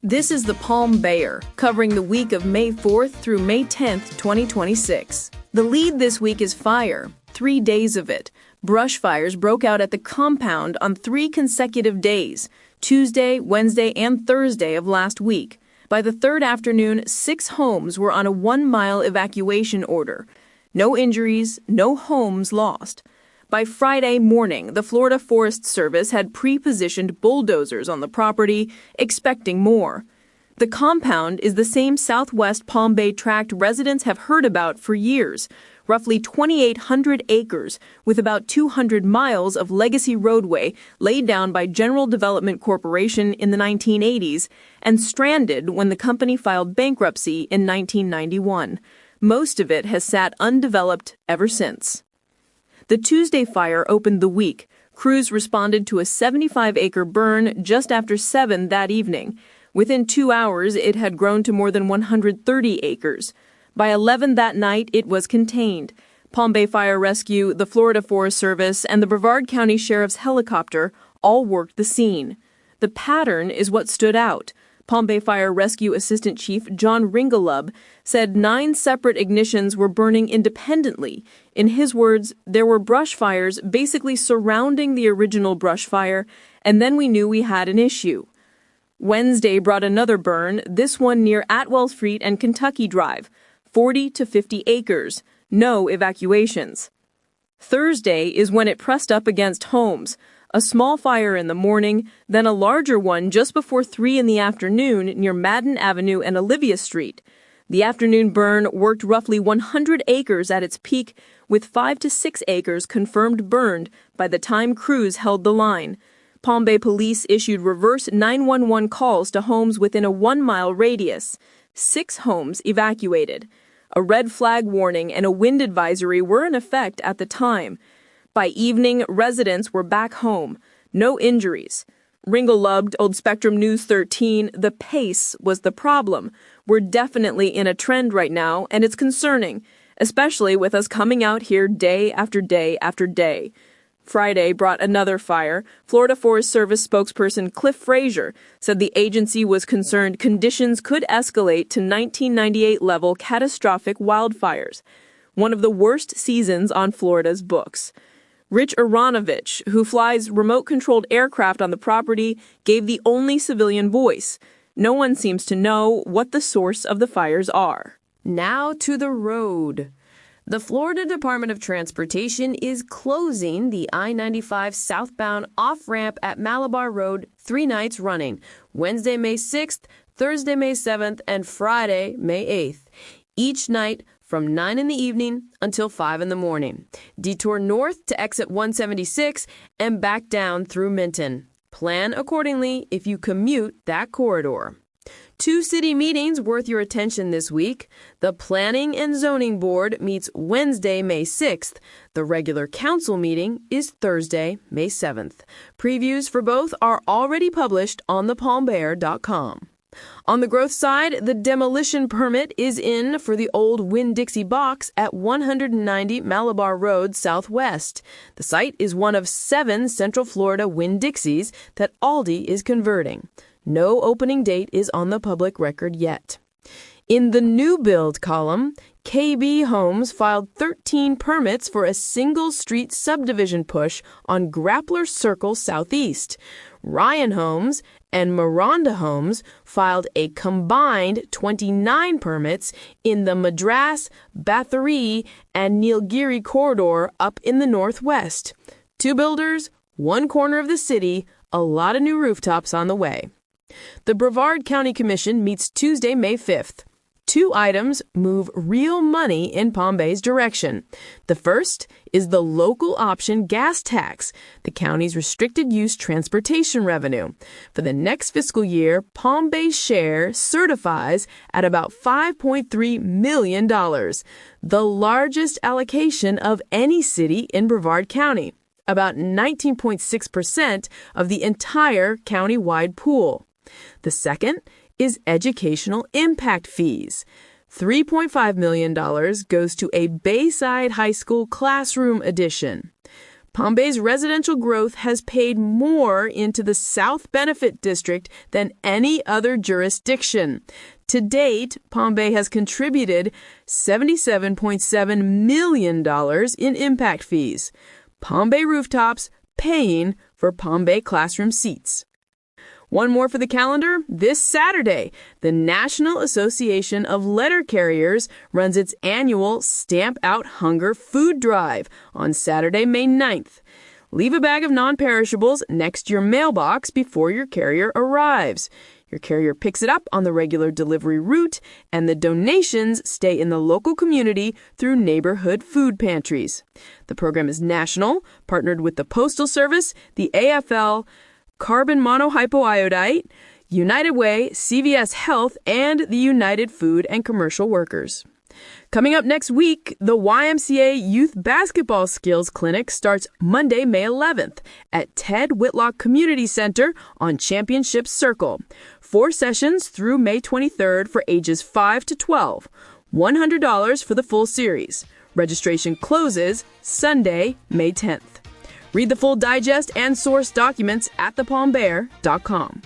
This is the Palm Bayer, covering the week of May 4th through May 10th, 2026. The lead this week is fire, 3 days of it. Brush fires broke out at the compound on 3 consecutive days, Tuesday, Wednesday, and Thursday of last week. By the third afternoon, 6 homes were on a 1-mile evacuation order. No injuries, no homes lost. By Friday morning, the Florida Forest Service had pre-positioned bulldozers on the property, expecting more. The compound is the same Southwest Palm Bay tract residents have heard about for years, roughly 2,800 acres, with about 200 miles of legacy roadway laid down by General Development Corporation in the 1980s and stranded when the company filed bankruptcy in 1991. Most of it has sat undeveloped ever since. The Tuesday fire opened the week. Crews responded to a 75-acre burn just after 7 that evening. Within 2 hours, it had grown to more than 130 acres. By 11 that night, it was contained. Palm Bay Fire Rescue, the Florida Forest Service, and the Brevard County Sheriff's helicopter all worked the scene. The pattern is what stood out. Palm Bay Fire Rescue Assistant Chief John Ringelub said 9 separate ignitions were burning independently. In his words, there were brush fires basically surrounding the original brush fire, and then we knew we had an issue. Wednesday brought another burn, this one near Atwell Street and Kentucky Drive, 40 to 50 acres, no evacuations. Thursday is when it pressed up against homes. A small fire in the morning, then a larger one just before 3 in the afternoon near Madden Avenue and Olivia Street. The afternoon burn worked roughly 100 acres at its peak, with 5 to 6 acres confirmed burned by the time crews held the line. Palm Bay police issued reverse 911 calls to homes within a 1-mile radius. 6 homes evacuated. A red flag warning and a wind advisory were in effect at the time. By evening, residents were back home. No injuries. Ringelub told Spectrum News 13 the pace was the problem. We're definitely in a trend right now, and it's concerning, especially with us coming out here day after day after day. Friday brought another fire. Florida Forest Service spokesperson Cliff Frazier said the agency was concerned conditions could escalate to 1998-level catastrophic wildfires, one of the worst seasons on Florida's books. Rich Aronovich, who flies remote-controlled aircraft on the property, gave the only civilian voice. No one seems to know what the source of the fires are. Now to the road. The Florida Department of Transportation is closing the I-95 southbound off-ramp at Malabar Road 3 nights running, Wednesday, May 6th, Thursday, May 7th, and Friday, May 8th. Each night from 9 in the evening until 5 in the morning. Detour north to exit 176 and back down through Minton. Plan accordingly if you commute that corridor. 2 city meetings worth your attention this week. The Planning and Zoning Board meets Wednesday, May 6th. The regular council meeting is Thursday, May 7th. Previews for both are already published on thepalmbayer.com. On the growth side, the demolition permit is in for the old Winn-Dixie box at 190 Malabar Road Southwest. The site is one of 7 Central Florida Winn-Dixies that Aldi is converting. No opening date is on the public record yet. In the new build column, KB Homes filed 13 permits for a single-street subdivision push on Grappler Circle Southeast. Ryan Homes and Miranda Homes filed a combined 29 permits in the Madras, Bathory, and Nilgiri corridor up in the northwest. 2 builders, 1 corner of the city, a lot of new rooftops on the way. The Brevard County Commission meets Tuesday, May 5th. 2 items move real money in Palm Bay's direction. The first is the local option gas tax, the county's restricted use transportation revenue. For the next fiscal year, Palm Bay's share certifies at about $5.3 million, the largest allocation of any city in Brevard County, about 19.6% of the entire county-wide pool. The second is educational impact fees. $3.5 million goes to a Bayside High School classroom addition. Palm Bay's residential growth has paid more into the South Benefit District than any other jurisdiction. To date, Palm Bay has contributed $77.7 million in impact fees. Palm Bay rooftops paying for Palm Bay classroom seats. One more for the calendar. This Saturday, the National Association of Letter Carriers runs its annual Stamp Out Hunger food drive on Saturday, May 9th. Leave a bag of non-perishables next to your mailbox before your carrier arrives. Your carrier picks it up on the regular delivery route, and the donations stay in the local community through neighborhood food pantries. The program is national, partnered with the Postal Service, the AFL, carbon monohypoiodite, United Way, CVS Health, and the United Food and Commercial Workers. Coming up next week, the YMCA Youth Basketball Skills Clinic starts Monday, May 11th at Ted Whitlock Community Center on Championship Circle. 4 sessions through May 23rd for ages 5 to 12. $100 for the full series. Registration closes Sunday, May 10th. Read the full digest and source documents at thepalmbear.com.